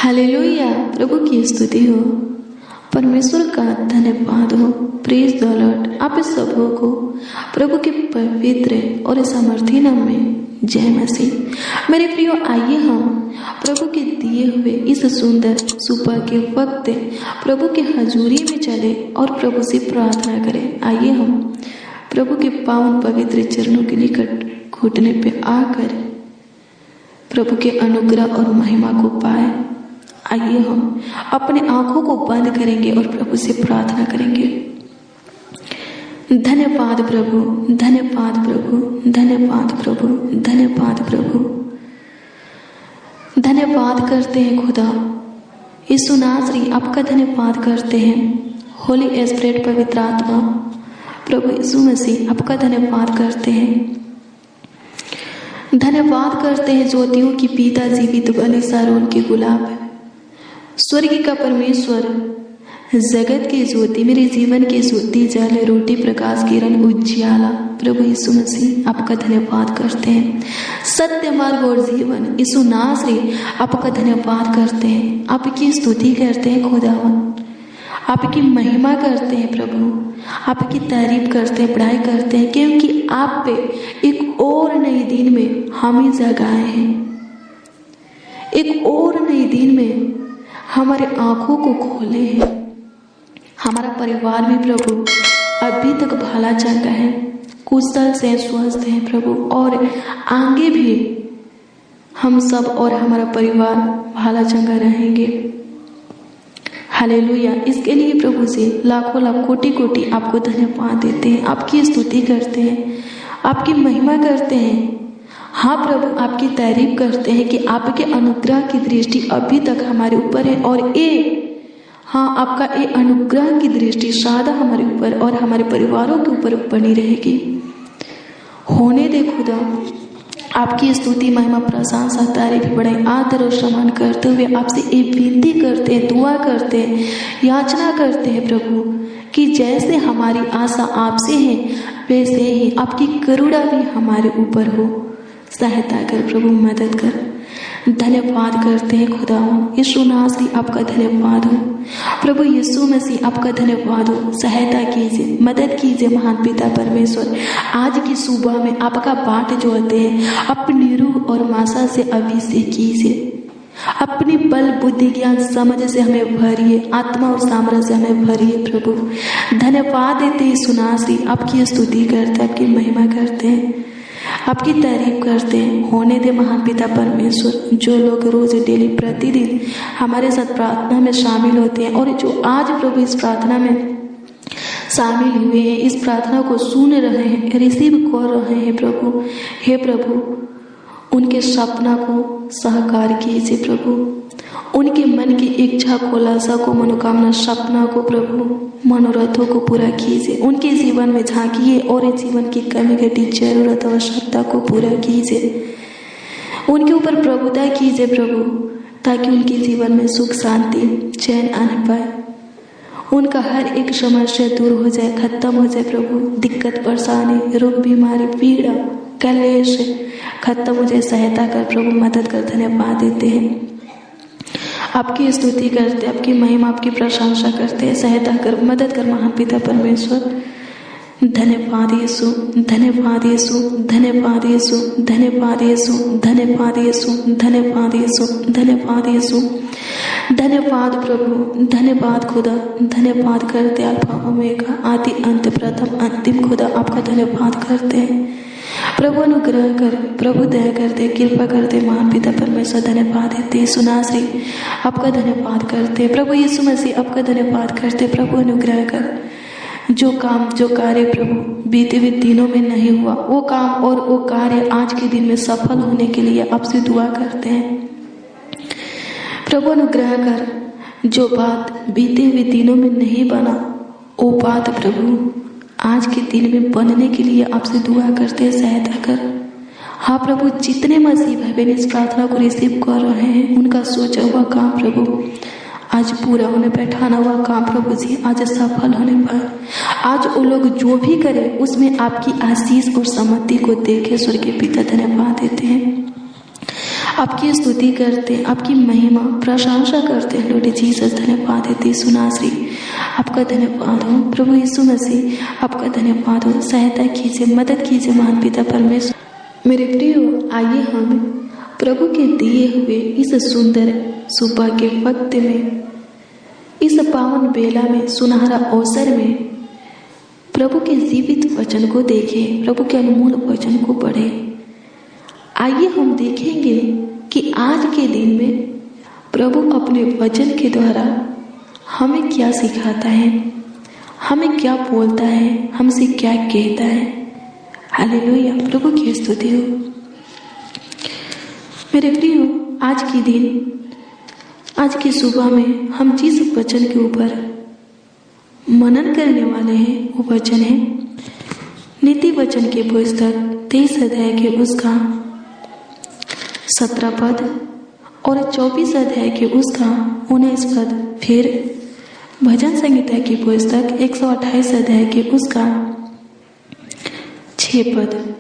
Hallelujah, प्रभु की स्तुति हो, परमेश्वर का धन्यवाद हो। Praise the Lord. आप सबों को प्रभु के पवित्र और सामर्थी नाम में जय मसीह। मेरे प्रियो, आइए हम प्रभु के दिए हुए इस सुंदर सुबह के वक्त प्रभु के हजूरी में चले और प्रभु से प्रार्थना करें। आइए हम प्रभु के पावन पवित्र चरणों के निकट घुटने पे आकर प्रभु के अनुग्रह और महिमा को पाए। आइए हम अपने आंखों को बंद करेंगे और प्रभु से प्रार्थना करेंगे। धन्यवाद प्रभु, धन्यवाद प्रभु, धन्यवाद प्रभु, धन्यवाद प्रभु। धन्यवाद करते हैं खुदा यीशु नासरी, आपका धन्यवाद करते हैं। होली स्पिरिट, पवित्र आत्मा, प्रभु यीशु मसीह, आपका धन्यवाद करते हैं। धन्यवाद करते हैं ज्योतियों की पिता, जीवित बलि सारोन के गुलाब, स्वर्ग का परमेश्वर, जगत की ज्योति, मेरे जीवन की ज्योति, जल, रोटी, प्रकाश, किरण, उज्ज्वला, प्रभु यीशु मसीह, आपका धन्यवाद करते हैं। सत्य मार्ग और जीवन, यीशु नासरी, आपका धन्यवाद करते हैं। आपकी स्तुति करते हैं खुदावन, आपकी महिमा करते हैं प्रभु, आपकी तारीफ करते हैं, बड़ाई करते हैं, क्योंकि आप पे एक और नई दिन में हमें जगाए हैं। एक और नई दिन में हमारे आंखों को खोले हैं। हमारा परिवार भी प्रभु अभी तक भला चंगा है, कुशल से स्वस्थ है प्रभु, और आगे भी हम सब और हमारा परिवार भला चंगा रहेंगे। हालेलुया। इसके लिए प्रभु से लाखों लाख कोटि कोटि आपको धन्यवाद देते हैं, आपकी स्तुति करते हैं, आपकी महिमा करते हैं। हाँ प्रभु, आपकी तारीफ करते हैं कि आपके अनुग्रह की दृष्टि अभी तक हमारे ऊपर है, और आपका ये अनुग्रह की दृष्टि सदा हमारे ऊपर और हमारे परिवारों के ऊपर बनी रहेगी। होने दे खुदा, आपकी स्तुति, महिमा, प्रशंसा, तारीफ, बड़ाई, आदर और सम्मान करते हुए आपसे ये विनती करते हैं, दुआ करते हैं, याचना करते हैं प्रभु कि जैसे हमारी आशा आपसे है वैसे ही आपकी करुणा भी हमारे ऊपर हो। सहायता कर प्रभु, मदद कर। धन्यवाद करते हैं खुदा, यीशु नासरी, आपका धन्यवाद हो। प्रभु यीशु मसीह, आपका धन्यवाद हो। सहायता कीजिए, मदद कीजिए महान पिता परमेश्वर। आज की सुबह में आपका बाट जो होते हैं अपनी रूह और मासा से अभिषेक कीजिए। अपनी बल, बुद्धि, ज्ञान, समझ से हमें भरिए, आत्मा और सामर्थ्य से हमें भरिए प्रभु। धन्यवाद देते यीशु नासरी, आपकी स्तुति करते, आपकी महिमा करते हैं, आपकी तारीफ करते हैं। होने दे महान पिता परमेश्वर, जो लोग रोज डेली प्रतिदिन हमारे साथ प्रार्थना में शामिल होते हैं और जो आज प्रभु इस प्रार्थना में शामिल हुए हैं, इस प्रार्थना को सुन रहे हैं, रिसीव कर रहे हैं प्रभु, हे प्रभु उनके सपना को साकार कीजिए प्रभु, उनके मन की इच्छा को, लालसा को, मनोकामना, सपना को प्रभु, मनोरथों को पूरा कीजिए। उनके जीवन में झांकिए और जीवन की कमी घटी जरूरत आवश्यकता को पूरा कीजिए। उनके ऊपर प्रभुता कीजिए प्रभु, ताकि उनके जीवन में सुख, शांति, चैन आने पाए। उनका हर एक समस्या दूर हो जाए, खत्म हो जाए प्रभु। दिक्कत, परेशानी, रोग, बीमारी, पीड़ा, कलेश खत्म हो जाए। सहायता कर प्रभु, मदद कर। धन्यवाद देते हैं, आपकी स्तुति करते, आपकी महिमा, आपकी प्रशंसा करते हैं। सहायता कर, मदद कर महान पिता परमेश्वर। धन्यवाद यीशु, धन्यवाद यीशु, धन्यवाद यीशु, धन्यवाद यीशु, धन्यवाद यीशु, धन्यवाद यीशु, धन्यवाद यीशु, धन्यवाद प्रभु, धन्यवाद खुदा। धन्यवाद करते अल्फा ओमेगा, आदि अंत, प्रथम अंतिम खुदा, आपका धन्यवाद करते हैं प्रभु। अनुग्रह कर प्रभु, दया करते, कृपा करते महान पिता परमेश्वर। धन्यवाद देते यीशु नासरी, आपका धन्यवाद करते प्रभु। यीशु मसीह, आपका धन्यवाद करते प्रभु। अनुग्रह कर, जो काम, जो कार्य प्रभु बीते हुए दिनों में नहीं हुआ, वो काम और वो कार्य आज के दिन में सफल होने के लिए आपसे दुआ करते हैं प्रभु। अनुग्रह कर, जो बात बीते हुए दिनों में नहीं बना, वो बात प्रभु आज के दिन में बनने के लिए आपसे दुआ करते हैं। सहायता कर। हाँ प्रभु, जितने मसीह भाई बहन इस प्रार्थना को रिसीव कर रहे हैं, उनका सोचा हुआ काम प्रभु आज पूरा होने, बैठाना हुआ काम प्रभु जी आज सफल होने पाए। आज वो लोग जो भी करें उसमें आपकी आशीष और सम्मति को देखे स्वर्गीय पिता धन्यवाद देते हैं। आपकी स्तुति करते हैं, आपकी महिमा प्रशंसा करते हैं। लॉर्ड जीसस धन्यवाद है यीशु नासरी, आपका धन्यवाद हो। प्रभु यीशु मसीह आपका धन्यवाद हो। सहायता कीजिए, मदद कीजिए महान पिता परमेश्वर। मेरे प्रियो, आइए हम प्रभु के दिए हुए इस सुंदर सुबह के वक्त में, इस पावन बेला में, सुनहरा अवसर में प्रभु के जीवित वचन को देखें, प्रभु के अनमोल वचन को पढ़ें। आइए हम देखेंगे कि आज के दिन में प्रभु अपने वचन के द्वारा हमें क्या सिखाता है, हमें क्या बोलता है, हमसे क्या कहता है। हालेलुया, प्रभु की स्तुति हो। मेरे प्रियो, आज के दिन, आज की सुबह में हम जिस वचन के ऊपर मनन करने वाले हैं वो वचन है नीति वचन के पुस्तक 23 अध्याय के उसका 17 पद और 24 अध्याय के उसका 19 पद, फिर भजन संहिता की पुस्तक 128 अध्याय के उसका 6 पद।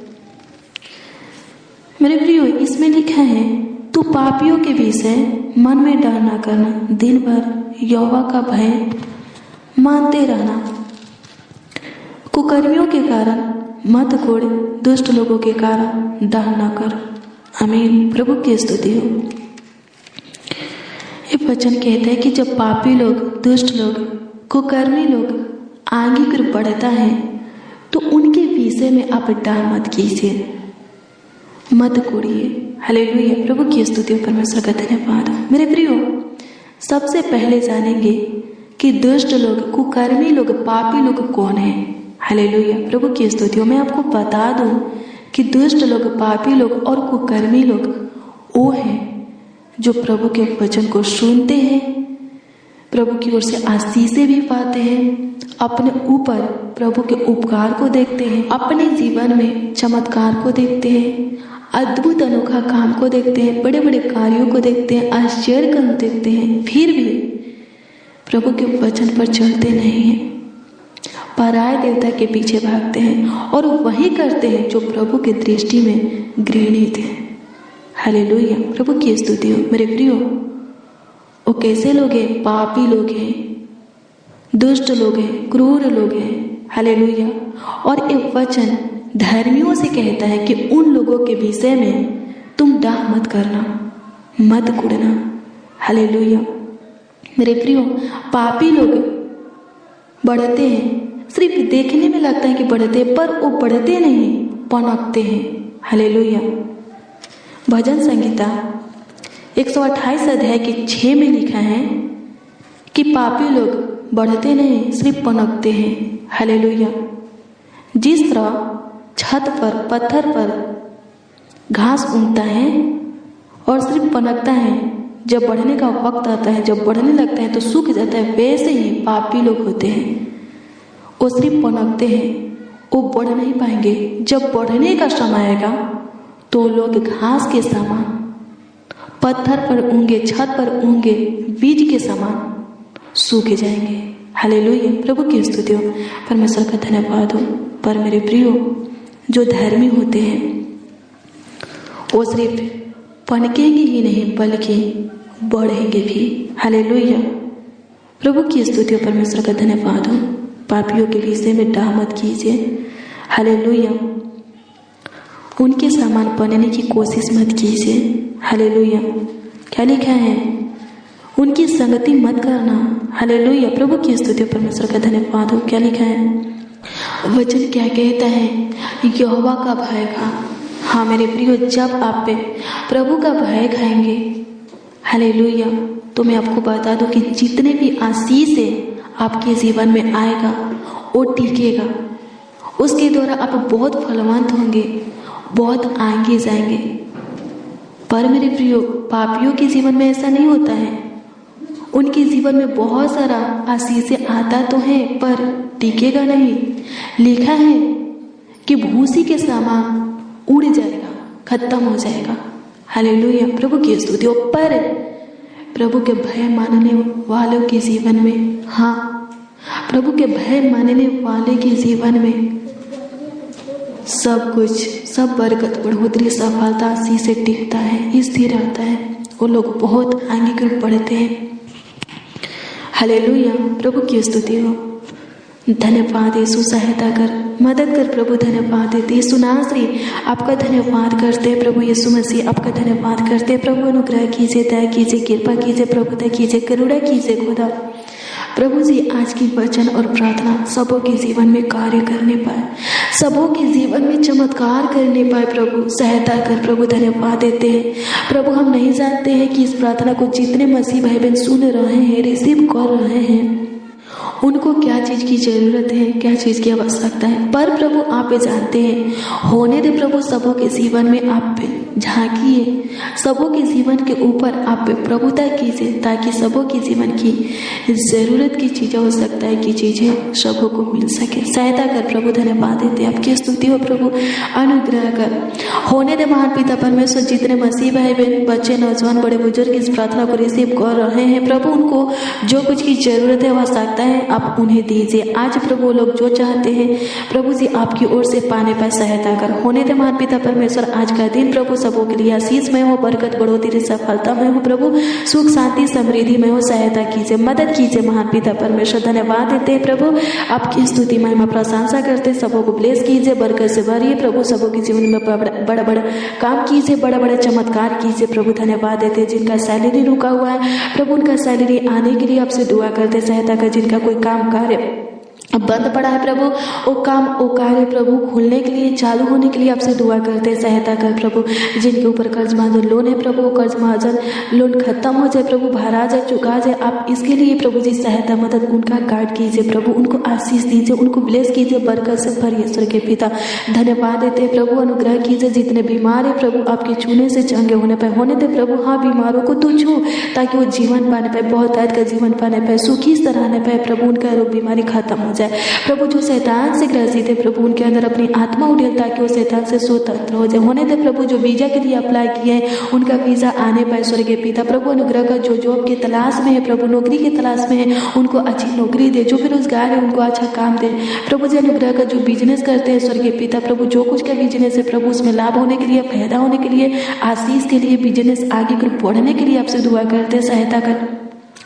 मेरे प्रियो, इसमें लिखा है, तू पापियों के विषय मन में डर ना करना, दिन भर यहोवा का भय मानते रहना, कुकर्मियों के कारण मत कोड़, दुष्ट लोगों के कारण डर ना कर। आमीन, प्रभु की स्तुति हो। ये वचन कहता है कि जब पापी लोग, दुष्ट लोग, कुकर्मी लोग आगे की बढ़ता है तो उनके विषय में आप डर मत कीजिए, मत कोड़िए। हालेलुया, प्रभु की स्तुति, परमेश्वर का धन्यवाद हो। मेरे प्रियो, सबसे पहले जानेंगे कि दुष्ट लोग, कुकर्मी लोग, पापी लोग कौन है। हालेलुया, प्रभु की स्तुति हो। मैं आपको बता दूं कि दुष्ट लोग, पापी लोग और कुकर्मी लोग वो हैं जो प्रभु के वचन को सुनते हैं, प्रभु की ओर से आशीषें भी पाते हैं, अपने ऊपर प्रभु के उपकार को देखते हैं, अपने जीवन में चमत्कार को देखते हैं, अद्भुत अनोखा काम को देखते हैं, बड़े बड़े कार्यों को देखते हैं, आश्चर्य को देखते हैं, फिर भी प्रभु के वचन पर चलते नहीं हैं, पराय देवता के पीछे भागते हैं और वही करते हैं जो प्रभु की दृष्टि में घृणित है। हालेलुया, प्रभु की स्तुति हो। मेरे प्रियो, वो कैसे लोग हैं? पापी लोग हैं, दुष्ट लोग हैं, क्रूर लोग हैं। हालेलुया। और एक वचन धर्मियों से कहता है कि उन लोगों के विषय में तुम डाह मत करना, मत कुड़ना। हालेलुया। मेरे प्रियो, पापी लोग बढ़ते हैं, सिर्फ देखने में लगता है कि बढ़ते, पर वो बढ़ते नहीं, पनपते हैं। हालेलुया। भजन संहिता 128 अध्याय के 6 में लिखा है कि पापी लोग बढ़ते नहीं, सिर्फ पनपते हैं। हालेलुया। जिस तरह छत पर, पत्थर पर घास उगता है और सिर्फ पनपता है, जब बढ़ने का वक्त आता है, जब बढ़ने लगता है तो सूख जाता है, वैसे ही पापी लोग होते हैं। वो सिर्फ पनपते हैं, वो बढ़ नहीं पाएंगे। जब बढ़ने का समय आएगा तो लोग घास के समान, पत्थर पर उंगे, छत पर उंगे, बीज के समान सूख जाएंगे। हालेलुया, प्रभु की स्तुति हो, परमेश्वर का धन्यवाद हो। पर मेरे प्रियो, जो धर्मी होते हैं वो सिर्फ पनकेंगे ही नहीं बल्कि बढ़ेंगे भी। हालेलुया, प्रभु की स्तुति हो, परमेश्वर का धन्यवाद हो। पापियों के विषय में डाह मत कीजिए। हालेलुया। उनके समान बनने की कोशिश मत कीजिए। हालेलुया। क्या लिखा है? उनकी संगति मत करना। हालेलुया, प्रभु की स्तुति, परमेश्वर का धन्यवाद हो। क्या लिखा है? वचन क्या कहता है? यहोवा का भय खा। हाँ मेरे प्रियो, जब आप पे प्रभु का भय खाएंगे, हालेलुया, तो मैं आपको बता दूं कि जितने भी आशीष है आपके जीवन में आएगा वो टिकेगा। उसके द्वारा आप बहुत फलवंत होंगे, बहुत आगे जाएंगे। पर मेरे प्रियो, पापियों के जीवन में ऐसा नहीं होता है। उनके जीवन में बहुत सारा आशीष आता तो है पर टिकेगा नहीं। लिखा है कि भूसी के समान उड़ जाएगा, खत्म हो जाएगा। हालेलुया, प्रभु की स्तुति हो। पर प्रभु के भय मानने वालों के जीवन में, हाँ, प्रभु के भय मानने वाले के जीवन में सब कुछ सब बरकत, बढ़ोतरी, सफलता आशीष से टिकता है, स्थिर रहता है। वो लोग बहुत आगे की ओर बढ़ते हैं। हालेलुया, प्रभु की स्तुति हो। धन्यवाद यीशु, सहायता कर, मदद कर प्रभु, धन्यवाद देते यीशु नासरी, आपका धन्यवाद करते प्रभु यीशु मसीह, आपका धन्यवाद करते प्रभु। अनुग्रह कीजिए, दया कीजिए, कृपा कीजिए प्रभु, दया कीजिए, करुणा कीजिए खुदा। प्रभु जी आज की वचन और प्रार्थना सबों के जीवन में कार्य करने पाए, सबों के जीवन में चमत्कार करने पाए प्रभु, सहायता कर प्रभु, धन्यवाद देते हैं प्रभु। हम नहीं जानते हैं कि इस प्रार्थना को जितने मसीह भाई बहन सुन रहे हैं, रिसीव कर रहे हैं, उनको क्या चीज की जरूरत है, क्या चीज की आवश्यकता है, पर प्रभु आप जानते हैं। होने दे प्रभु, सबों के जीवन में आप झांकिए, सबों के जीवन के ऊपर आप प्रभुता कीजिए, ताकि सबों के जीवन की जरूरत की चीजें, आवश्यकता की चीजें सबों को मिल सके। सहायता कर प्रभु, धन्यवाद देते, आपकी स्तुति हो प्रभु। अनुग्रह कर, होने दे महान पिता परमेश्वर, जितने मसीह भाई बहन, बच्चे, नौजवान, बड़े बुजुर्ग इस प्रार्थना को रिसीव कर रहे हैं प्रभु, उनको जो कुछ की जरूरत है, आवश्यकता है, आप उन्हें दीजिए। आज प्रभु लोग जो चाहते हैं प्रभु जी आपकी ओर से पाने पर सहायता कर। होने दे महान पिता परमेश्वर, आज का दिन प्रभु सबों के लिए आशीषमय हो, बरकत, बढ़ोतरी, सफलता में हो प्रभु, सुख, शांति, समृद्धि में हो। सहायता कीजिए, मदद कीजिए महान पिता परमेश्वर। धन्यवाद देते हैं प्रभु, आपकी स्तुति, महिमा, प्रशंसा करते, सबों को ब्लेस कीजिए, बरकत से भरिए प्रभु, सबों के जीवन में बड़ा बड़ा काम कीजिए, बड़ा बड़ा चमत्कार कीजिए प्रभु। धन्यवाद देते, जिनका सैलरी रुका हुआ है प्रभु, उनका सैलरी आने के लिए आपसे दुआ करते, सहायता कर। जिनका कोई काम कार्य बंद पड़ा है प्रभु, वो काम, वो कार्य प्रभु खुलने के लिए, चालू होने के लिए आपसे दुआ करते हैं, सहायता कर प्रभु। जिनके ऊपर कर्ज महाजन लोन है प्रभु, कर्ज महाजन लोन खत्म हो जाए प्रभु, भरा जाए, चुका जाए, आप इसके लिए प्रभु जी सहायता, मदद, उनका गाइड कीजिए प्रभु, उनको आशीष दीजिए, उनको ब्लेस कीजिए, बरकत से भरिए ईश्वर के पिता। धन्यवाद देते प्रभु, अनुग्रह कीजिए। जितने बीमार है प्रभु, आपके छूने से चंगे होने पाए। होने दे प्रभु, हाँ, बीमारों को तू छू, ताकि वो जीवन पाने पाए, बहुत आयत का जीवन पाने पाए, सुखी से रहने पाए प्रभु, उनका रोग बीमारी खत्म हो जाए प्रभु। जो शैतान से ग्रसित है प्रभु, उनके अंदर अपनी आत्मा उड़ेल, ताकि वो शैतान से स्वतंत्र हो जाए। होने दे प्रभु, जो वीजा के लिए अप्लाई किए हैं, उनका वीजा आने पाए स्वर्गीय पिता प्रभु। अनुग्रह का, जो जॉब के तलाश में है प्रभु, नौकरी के तलाश में है, उनको अच्छी नौकरी दे। जो बेरोजगार है उनको अच्छा काम दे प्रभु जी। अनुग्रह का, जो बिजनेस करते हैं स्वर्गीय पिता प्रभु, जो कुछ का बिजनेस है प्रभु, उसमें लाभ होने के लिए, फायदा होने के लिए, आशीष के लिए, बिजनेस आगे बढ़ने के लिए आपसे दुआ करते, सहायता कर।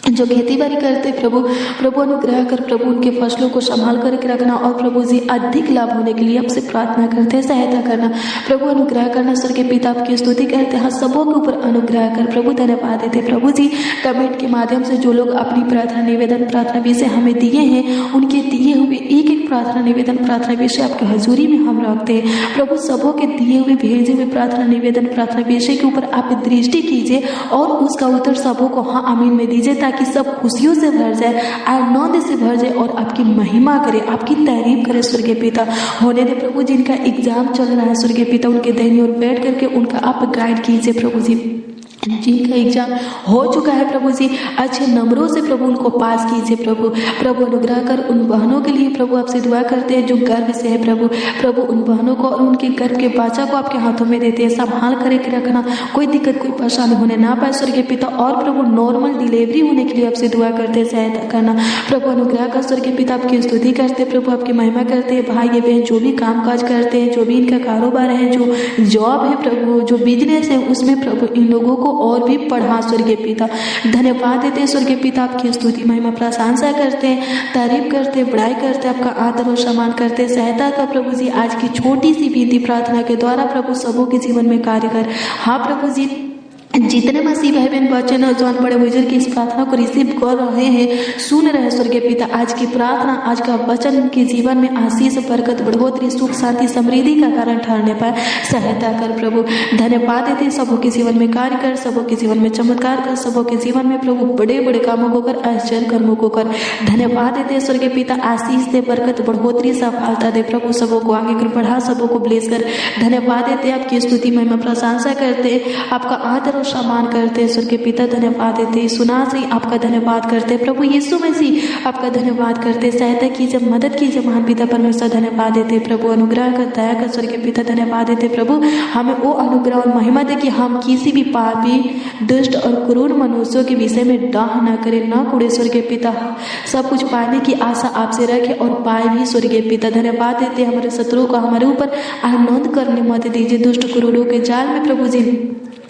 जो खेती बाड़ी करते प्रभु, प्रभु अनुग्रह कर प्रभु, उनके फसलों को संभाल करके रखना, और प्रभु जी अधिक लाभ होने के लिए आपसे प्रार्थना करते हैं, सहायता करना प्रभु। अनुग्रह करना स्वर्गीय पिता, आपकी स्तुति करते हैं, सबों के ऊपर अनुग्रह कर प्रभु। धन्यवाद देते प्रभु जी, कमेंट के माध्यम से जो लोग अपनी प्रार्थना निवेदन, प्रार्थना विषय हमें दिए हैं, उनके दिए हुए एक एक प्रार्थना निवेदन, प्रार्थना विषय आपके हजूरी में हम रखते हैं प्रभु। सबों के दिए हुए, भेजे हुए प्रार्थना निवेदन, प्रार्थना विषय के ऊपर आप दृष्टि कीजिए, और उसका उत्तर सबों को हाँ आमीन में दीजिए, ताकि सब खुशियों से भर जाए, आनंद से भर जाए, और आपकी महिमा करे, आपकी तारीफ करे स्वर्गीय पिता। होने दे प्रभु, जिनका एग्जाम चल रहा है स्वर्गीय पिता, उनके दाहिनी ओर बैठ करके उनका आप गाइड कीजिए प्रभु जी। जिनका एग्जाम हो चुका है प्रभु जी, अच्छे नंबरों से प्रभु उनको पास कीजिए प्रभु। प्रभु अनुग्रह कर, उन बहनों के लिए प्रभु आपसे दुआ करते हैं जो गर्भ से है प्रभु, प्रभु उन बहनों को और उनके गर्भ के बच्चा को आपके हाथों में देते हैं, संभाल करके रखना, कोई दिक्कत, कोई परेशानी होने ना पाए स्वर्गीय पिता। और प्रभु नॉर्मल डिलीवरी होने के लिए आपसे दुआ करते हैं, सहायता करना प्रभु। अनुग्रह कर स्वर्गीय पिता, आपकी स्तुति करते प्रभु, आपकी महिमा करते हैं। भाई बहन जो भी काम काज करते हैं, जो भी इनका कारोबार है, जो जॉब है प्रभु, जो बिजनेस है, उसमें प्रभु इन लोगों को और भी पढ़ा स्वर्गीय पिता। धन्यवाद देते हैं स्वर्गीय पिता, आपकी स्तुति, महिमा, प्रशंसा करते हैं, तारीफ करते हैं, बड़ाई करते हैं, आपका आदर और सम्मान करते हैं। सहायता का प्रभु जी, आज की छोटी सी विनती प्रार्थना के द्वारा प्रभु सबों के जीवन में कार्य कर। हाँ प्रभु जी, जितने मसीह भाई बहन, बच्चे, नौजवान, बड़े बुजुर्ग इस प्रार्थना को रिसीव कर रहे हैं, सुन रहे हैं स्वर्गीय पिता, आज की प्रार्थना, आज का वचन उनके जीवन में आशीष, बरकत, बढ़ोतरी, सुख, शांति, समृद्धि का कारण ठहरने पाए, सहायता कर प्रभु। धन्यवाद देते, सबों के जीवन में कार्य कर, सबों के जीवन में चमत्कार कर, सबों के जीवन में प्रभु बड़े बड़े कामों को कर, आश्चर्य कर्मों को कर। धन्यवाद देते स्वर्गीय पिता, आशीष दे, बरकत, बढ़ोतरी, सफलता दे प्रभु, सबों को आगे कर बढ़ा, सबों को ब्लेस कर। धन्यवाद देते, आपकी स्तुति, महिमा, प्रशंसा करते, आपका आदर और सम्मान करते हैं। स्वर्गीय पिता धन्यवाद देते हैं। सुनासी आपका धन्यवाद करते हैं। प्रभु यीशु मसीह आपका धन्यवाद करते हैं। सहायता कीजिए, मदद कीजिए महान पिता परमेश्वर, धन्यवाद देते हैं। प्रभु अनुग्रह कर, दया कर स्वर्गीय पिता धन्यवाद देते हैं। प्रभु हमें वो अनुग्रह और महिमा दे कि हम किसी भी पापी, दुष्ट और क्रूर मनुष्यों के विषय में डाह न करें, न कूड़े। स्वर्गीय पिता सब कुछ पाने की आशा आपसे रखे और पाए भी। स्वर्गीय पिता धन्यवाद देते हैं। हमारे शत्रुओं को हमारे ऊपर आनंद करने मत दीजिए। दुष्ट क्रूरों के जाल में प्रभु जी,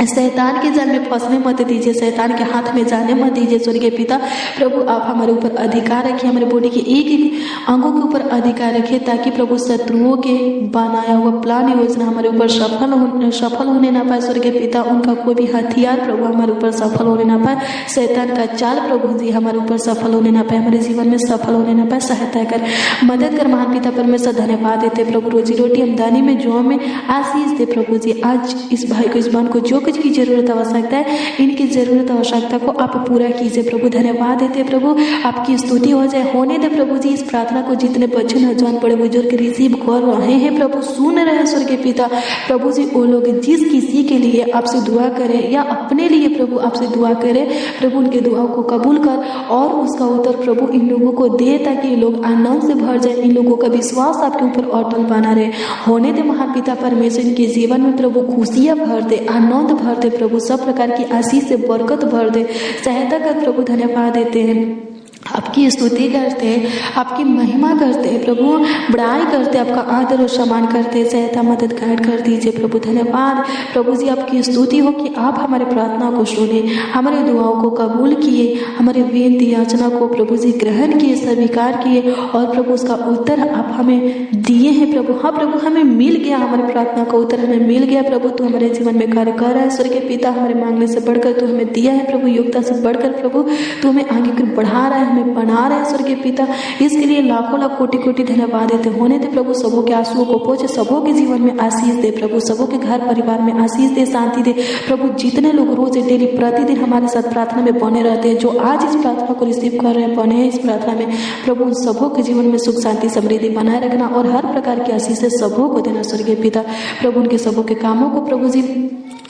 शैतान के जाल में फंसने मत दीजिए, शैतान के हाथ में जाने मत दीजिए। स्वर्गीय पिता प्रभु आप हमारे ऊपर अधिकार रखिए, हमारे बॉडी के एक एक अंगों के ऊपर अधिकार रखिए, ताकि प्रभु शत्रुओं के बनाया हुआ प्लान योजना हमारे ऊपर सफल होने ना पाए। स्वर्गीय पिता उनका कोई भी हथियार प्रभु हमारे ऊपर सफल होने ना पाए। शैतान का चाल प्रभु जी हमारे ऊपर सफल होने ना पाए, हमारे जीवन में सफल होने ना पाए। सहायता कर, मदद कर महान पिता परमेश्वर, धन्यवाद देते प्रभु। रोजी रोटी आमदनी में जो में आशीष दे प्रभु जी। आज इस भाई को, इस बहन को जो कुछ की जरूरत आवश्यकता है, इनकी जरूरत आवश्यकता को आप पूरा कीजिए प्रभु। धन्यवाद देते प्रभु, आपकी स्तुति हो जाए, होने दे प्रभु जी। इस प्रार्थना को जितने बच्चे, नौजवान, बड़े बुजुर्ग रिसीव कर रहे हैं प्रभु, सुन रहे हैं स्वर्गीय पिता प्रभु जी, वो लोग जिस किसी के लिए आपसे दुआ करें या अपने लिए प्रभु आपसे दुआ करें प्रभु, उनके दुआओं को कबूल कर और उसका उत्तर प्रभु इन लोगों को दे, ताकि ये लोग आनंद से भर जाए। इन लोगों का विश्वास आपके ऊपर अटल बना रहे। होने दे महान पिता परमेश्वर, इनके जीवन में प्रभु खुशियां भर दे, आनंद भर दे प्रभु, सब प्रकार की आशीष से बरकत भर दे। सहायता कर प्रभु, धन्यवाद देते हैं, आपकी स्तुति करते हैं, आपकी महिमा करते हैं प्रभु, बड़ाई करते हैं, आपका आदर और सम्मान करते हैं। सहायता मदद गाइड कर दीजिए प्रभु। धन्यवाद प्रभु जी, आपकी स्तुति हो कि आप हमारे प्रार्थना को सुने, हमारे दुआओं को कबूल किए, हमारे विनती याचना को प्रभु जी ग्रहण किए, स्वीकार किए और प्रभु उसका उत्तर आप हमें दिए हैं प्रभु। हाँ प्रभु, हमें मिल गया, हमारी प्रार्थना का उत्तर हमें मिल गया प्रभु। तू हमारे जीवन में कार्य कर रहा है स्वर्गीय पिता, हमारे मांगने से बढ़कर तू हमें दिया है प्रभु, योग्यता से बढ़कर प्रभु तू हमें आगे बढ़ा रहा है, हमें बना रहे हैं स्वर्गीय पिता। इसके लिए लाखों लाख कोटि कोटि धन्यवाद देते। होने दे प्रभु, सबों के आंसुओं को पोंछ, सबों के जीवन में आशीष दे प्रभु, सबों के घर परिवार में आशीष दे, शांति दे प्रभु। जितने लोग रोज डेली प्रतिदिन हमारे साथ प्रार्थना में बने रहते हैं, जो आज इस प्रार्थना को रिसीव कर रहे हैं, बने हैं इस प्रार्थना में प्रभु, उन सबों के जीवन में सुख शांति समृद्धि बनाए रखना और हर प्रकार की आशीष से सबों को देना स्वर्गीय पिता प्रभु। उनके सबों के कामों को प्रभु जी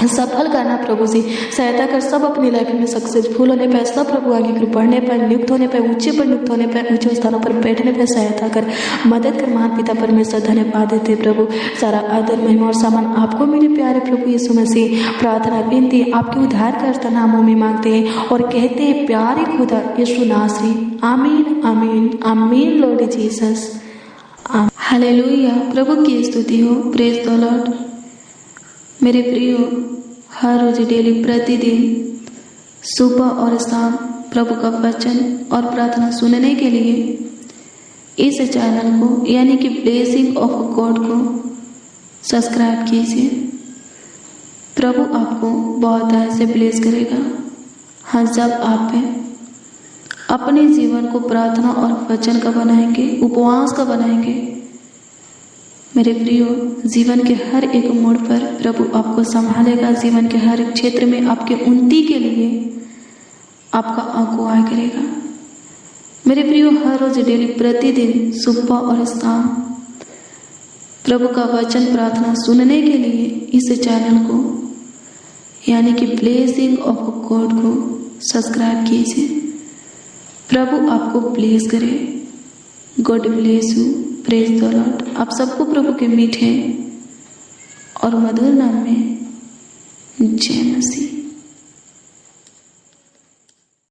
सफल करना प्रभु जी। सहायता कर, सब अपनी लाइफ में सक्सेसफुल होने पाए, सब प्रभु आगे की बढ़ने पाए, नियुक्त होने पाए, ऊंचे पर नियुक्त होने पाए, ऊंचे स्थानों पर बैठने पाए। सहायता कर, मदद कर महान पिता परमेश्वर, धन्यवाद देते प्रभु। सारा आदर महिमा और सम्मान आपको मेरे प्यारे प्रभु यीशु मसीह। प्रार्थना विनती आपके उद्धारकर्ता नामों में मांगते हैं और कहते हैं प्यारे खुदा यीशु नासरी, आमीन आमीन आमीन। Lord Jesus, hallelujah. प्रभु की स्तुति हो, प्रेज द लॉर्ड। मेरे प्रियो, हर रोज डेली प्रतिदिन सुबह और शाम प्रभु का वचन और प्रार्थना सुनने के लिए इस चैनल को यानी कि ब्लेसिंग ऑफ गॉड को सब्सक्राइब कीजिए। प्रभु आपको बहुत ऐसे ब्लेस करेगा। हाँ, जब आप अपने जीवन को प्रार्थना और वचन का बनाएंगे, उपवास का बनाएंगे, मेरे प्रियो, जीवन के हर एक मोड़ पर प्रभु आपको संभालेगा। जीवन के हर एक क्षेत्र में आपके उन्नति के लिए आपका अगुवाई करेगा। मेरे प्रियो, हर रोज डेली प्रतिदिन सुबह और शाम प्रभु का वचन प्रार्थना सुनने के लिए इस चैनल को यानी कि ब्लेसिंग ऑफ गॉड को सब्सक्राइब कीजिए। प्रभु आपको ब्लेस करे। God bless you. Praise the Lord. आप सबको प्रभु के मीठे और मधुर नाम में जय मसीह।